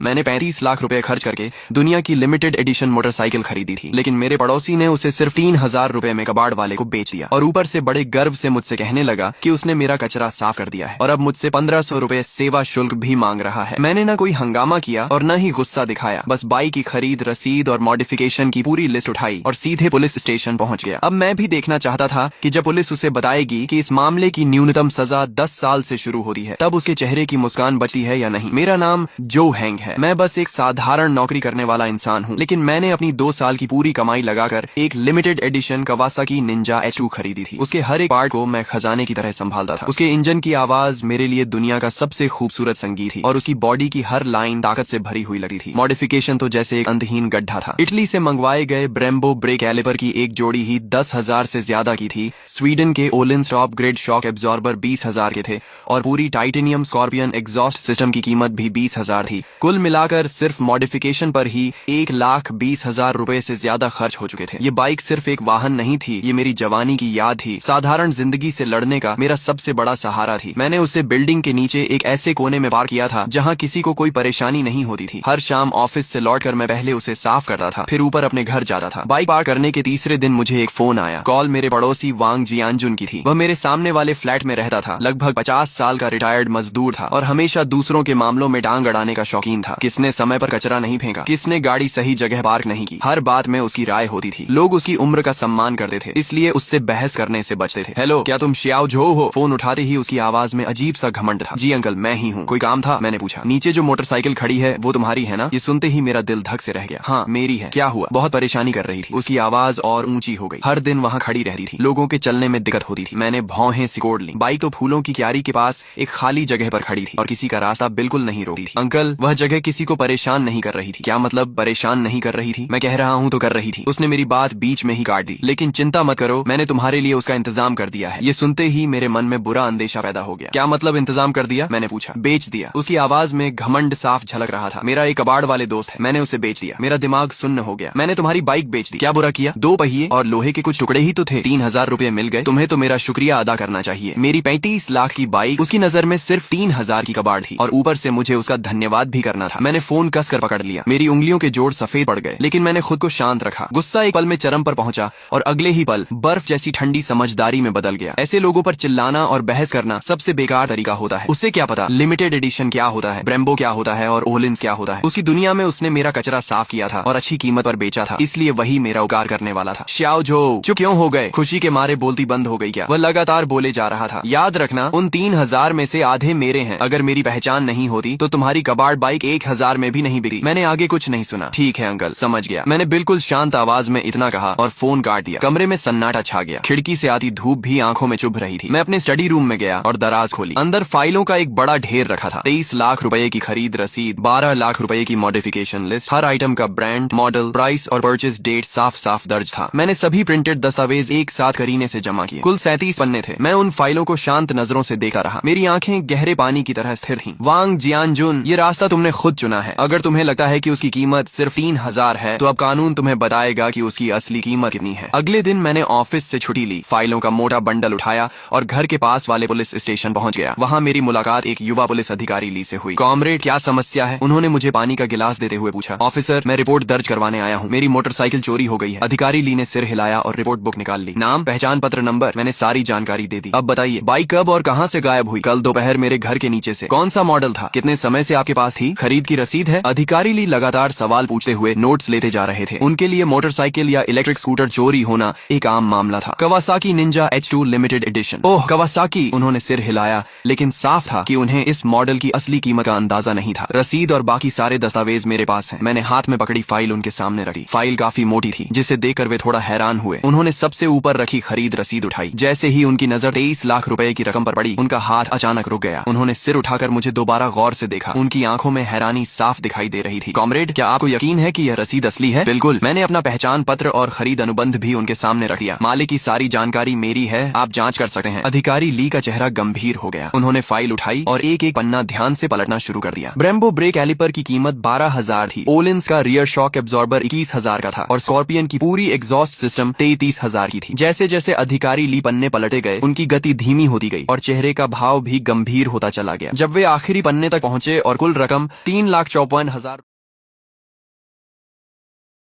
मैंने 35 लाख रुपए खर्च करके दुनिया की लिमिटेड एडिशन मोटरसाइकिल खरीदी थी, लेकिन मेरे पड़ोसी ने उसे सिर्फ 3,000 रुपए में कबाड़ वाले को बेच दिया और ऊपर से बड़े गर्व से मुझसे कहने लगा कि उसने मेरा कचरा साफ कर दिया है और अब मुझसे 1,500 रुपए सेवा शुल्क भी मांग रहा है। मैंने न कोई हंगामा किया और न ही गुस्सा दिखाया, बस बाइक की खरीद, रसीद और मॉडिफिकेशन की पूरी लिस्ट उठाई और सीधे पुलिस स्टेशन पहुंच गया। अब मैं भी देखना चाहता था कि जब पुलिस उसे बताएगी कि इस मामले की न्यूनतम सजा 10 साल से शुरू होती है, तब उसके चेहरे की मुस्कान बचती है या नहीं। मेरा नाम जो हैंग है, मैं बस एक साधारण नौकरी करने वाला इंसान हूँ, लेकिन मैंने अपनी 2 साल की पूरी कमाई लगाकर एक limited edition Kawasaki Ninja H2 खरीदी थी। उसके हर एक पार्ट को मैं खजाने की तरह संभालता था। उसके इंजन की आवाज मेरे लिए दुनिया का सबसे खूबसूरत संगीत थी और उसकी बॉडी की हर लाइन ताकत से भरी हुई लगती थी। मॉडिफिकेशन तो जैसे एक अंतहीन गड्ढा था। इटली से मंगवाए गए ब्रेम्बो ब्रेक कैलिपर की एक जोड़ी ही 10,000 से ज्यादा की थी। स्वीडन के ओलिंस टॉप ग्रेड शॉक एब्जॉर्बर 20,000 के थे और पूरी टाइटेनियम स्कॉर्पियन एग्जॉस्ट सिस्टम की कीमत भी 20,000 थी। कुल मिलाकर सिर्फ मॉडिफिकेशन पर ही 1,20,000 रुपए से ज्यादा खर्च हो चुके थे। ये बाइक सिर्फ एक वाहन नहीं थी, ये मेरी जवानी की याद थी, साधारण जिंदगी से लड़ने का मेरा सबसे बड़ा सहारा थी। मैंने उसे बिल्डिंग के नीचे एक ऐसे कोने में पार्क किया था जहां किसी को कोई परेशानी नहीं होती थी। हर शाम ऑफिस से लौटकर मैं पहले उसे साफ करता था, फिर ऊपर अपने घर जाता था। बाइक पार्क करने के तीसरे दिन मुझे एक फोन आया। कॉल मेरे पड़ोसी वांग जियानजुन की थी। वह मेरे सामने वाले फ्लैट में रहता था। लगभग 50 साल का रिटायर्ड मजदूर था और हमेशा दूसरों के मामलों में टांग अड़ाने का शौकीन था। किसने समय पर कचरा नहीं फेंका, किसने गाड़ी सही जगह पार्क नहीं की, हर बात में उसकी राय होती थी। लोग उसकी उम्र का सम्मान करते थे, इसलिए उससे बहस करने से बचते थे। हेलो, क्या तुम श्याओ झो हो? फोन उठाते ही उसकी आवाज में अजीब सा घमंड था। जी अंकल, मैं ही हूँ। कोई काम था? मैंने पूछा। नीचे जो मोटरसाइकिल खड़ी है वो तुम्हारी है ना? ये सुनते ही मेरा दिल धक से रह गया। हाँ, मेरी है। क्या हुआ? बहुत परेशानी कर रही थी। उसकी आवाज और ऊंची हो गई। हर दिन वहाँ खड़ी रहती थी, लोगों के चलने में दिक्कत होती थी। मैंने भौहें सिकोड़ ली। बाइक तो फूलों की क्यारी के पास एक खाली जगह पर खड़ी थी और किसी का रास्ता बिल्कुल नहीं रोकती थी। अंकल, वह जगह किसी को परेशान नहीं कर रही थी। क्या मतलब परेशान नहीं कर रही थी? मैं कह रहा हूँ तो कर रही थी। उसने मेरी बात बीच में ही काट दी। लेकिन चिंता मत करो, मैंने तुम्हारे लिए उसका इंतजाम कर दिया है। ये सुनते ही मेरे मन में बुरा अंदेशा पैदा हो गया। क्या मतलब इंतजाम कर दिया? मैंने पूछा। बेच दिया। उसकी आवाज में घमंड साफ झलक रहा था। मेरा एक कबाड़ वाले दोस्त है, मैंने उसे बेच दिया। मेरा दिमाग सुन्न हो गया। मैंने तुम्हारी बाइक बेच दी। क्या बुरा किया? 2 पहिए और लोहे के कुछ टुकड़े ही तो थे। 3,000 रुपए मिल गए। तुम्हें तो मेरा शुक्रिया अदा करना चाहिए। मेरी 35 लाख की बाइक उसकी नजर में सिर्फ 3,000 की कबाड़ थी और ऊपर से मुझे उसका धन्यवाद भी करना था। मैंने फोन कसकर पकड़ लिया। मेरी उंगलियों के जोड़ सफेद पड़ गए, लेकिन मैंने खुद को शांत रखा। गुस्सा एक पल में चरम पर पहुंचा और अगले ही पल बर्फ जैसी ठंडी समझदारी में बदल गया। ऐसे लोगों पर चिल्लाना और बहस करना सबसे बेकार तरीका होता है। उसे क्या पता लिमिटेड एडिशन क्या होता है, ब्रेम्बो क्या होता है और ओलिंस क्या होता है। उसकी दुनिया में उसने मेरा कचरा साफ किया था और अच्छी कीमत पर बेचा था, इसलिए वही मेरा उपकार करने वाला था। श्याओ झो, चुप क्यों हो गए? खुशी के मारे बोलती बंद हो गई क्या? वह लगातार बोले जा रहा था। याद रखना, उन 3,000 में से आधे मेरे हैं। अगर मेरी पहचान नहीं होती तो तुम्हारी कबाड़ बाइक 1,000 में भी नहीं बिकी। मैंने आगे कुछ नहीं सुना। ठीक है अंकल, समझ गया। मैंने बिल्कुल शांत आवाज में इतना कहा और फोन काट दिया। कमरे में सन्नाटा छा गया। खिड़की से आती धूप भी आंखों में चुभ रही थी। मैं अपने स्टडी रूम में गया और दराज खोली। अंदर फाइलों का एक बड़ा ढेर रखा था। 23 लाख रुपए की खरीद रसीद, 12 लाख रुपए की मॉडिफिकेशन लिस्ट, हर आइटम का ब्रांड, मॉडल, प्राइस और परचेज डेट साफ साफ दर्ज था। मैंने सभी प्रिंटेड दस्तावेज एक साथ करीने से जमा किए। कुल 37 पन्ने थे। मैं उन फाइलों को शांत नजरों से देखा रहा। मेरी आंखें गहरे पानी की तरह स्थिर थीं। वांग जियानजुन, ये रास्ता तुमने खुद चुना है। अगर तुम्हें लगता है कि उसकी कीमत सिर्फ 3,000 है, तो अब कानून तुम्हें बताएगा कि उसकी असली कीमत कितनी है। अगले दिन मैंने ऑफिस से छुट्टी ली, फाइलों का मोटा बंडल उठाया और घर के पास वाले पुलिस स्टेशन पहुंच गया। वहां मेरी मुलाकात एक युवा पुलिस अधिकारी ली से हुई। कॉमरेड, क्या समस्या है? उन्होंने मुझे पानी का गिलास देते हुए पूछा। ऑफिसर, मैं रिपोर्ट दर्ज करवाने आया हूँ। मेरी मोटरसाइकिल चोरी हो गई है। अधिकारी ली ने सिर हिलाया और रिपोर्ट बुक निकाल ली। नाम, पहचान पत्र नंबर, मैंने सारी जानकारी दे दी। अब बताइए, बाइक कब और कहाँ से गायब हुई? कल दोपहर मेरे घर के नीचे से। कौन सा मॉडल था? कितने समय से आपके पास थी? खरीद की रसीद है? अधिकारी ली लगातार सवाल पूछते हुए नोट्स लेते जा रहे थे। उनके लिए मोटरसाइकिल या इलेक्ट्रिक स्कूटर चोरी होना एक आम मामला था। Kawasaki Ninja H2 limited edition. Oh Kawasaki, उन्होंने सिर हिलाया, लेकिन साफ था कि उन्हें इस मॉडल की असली कीमत का अंदाजा नहीं था। रसीद और बाकी सारे दस्तावेज मेरे पास हैं। मैंने हाथ में पकड़ी फाइल उनके सामने रखी। फाइल काफी मोटी थी, जिसे देखकर वे थोड़ा हैरान हुए। उन्होंने सबसे ऊपर रखी खरीद रसीद उठाई। जैसे ही उनकी नजर 23 लाख रुपए की रकम पर पड़ी, उनका हाथ अचानक रुक गया। उन्होंने सिर उठाकर मुझे दोबारा गौर से देखा। उनकी आंखों में हैरानी साफ दिखाई दे रही थी। कॉमरेड, क्या आपको यकीन है कि यह रसीद असली है? बिल्कुल। मैंने अपना पहचान पत्र और खरीद अनुबंध भी उनके सामने रख दिया। मालिक की सारी जानकारी मेरी है, आप जांच कर सकते हैं। अधिकारी ली का चेहरा गंभीर हो गया। उन्होंने फाइल उठाई और एक एक पन्ना ध्यान से पलटना शुरू कर दिया। ब्रेम्बो ब्रेक कैलिपर की कीमत 12,000 थी। ओलिंस का रियर शॉक एब्जॉर्बर 21,000 का था और स्कॉर्पियन की पूरी एग्जॉस्ट सिस्टम 33,000 की थी। जैसे जैसे अधिकारी ली पन्ने पलटे गए, उनकी गति धीमी होती गई और चेहरे का भाव भी गंभीर होता चला गया। जब वे आखिरी पन्ने तक पहुंचे और कुल रकम 3,54,000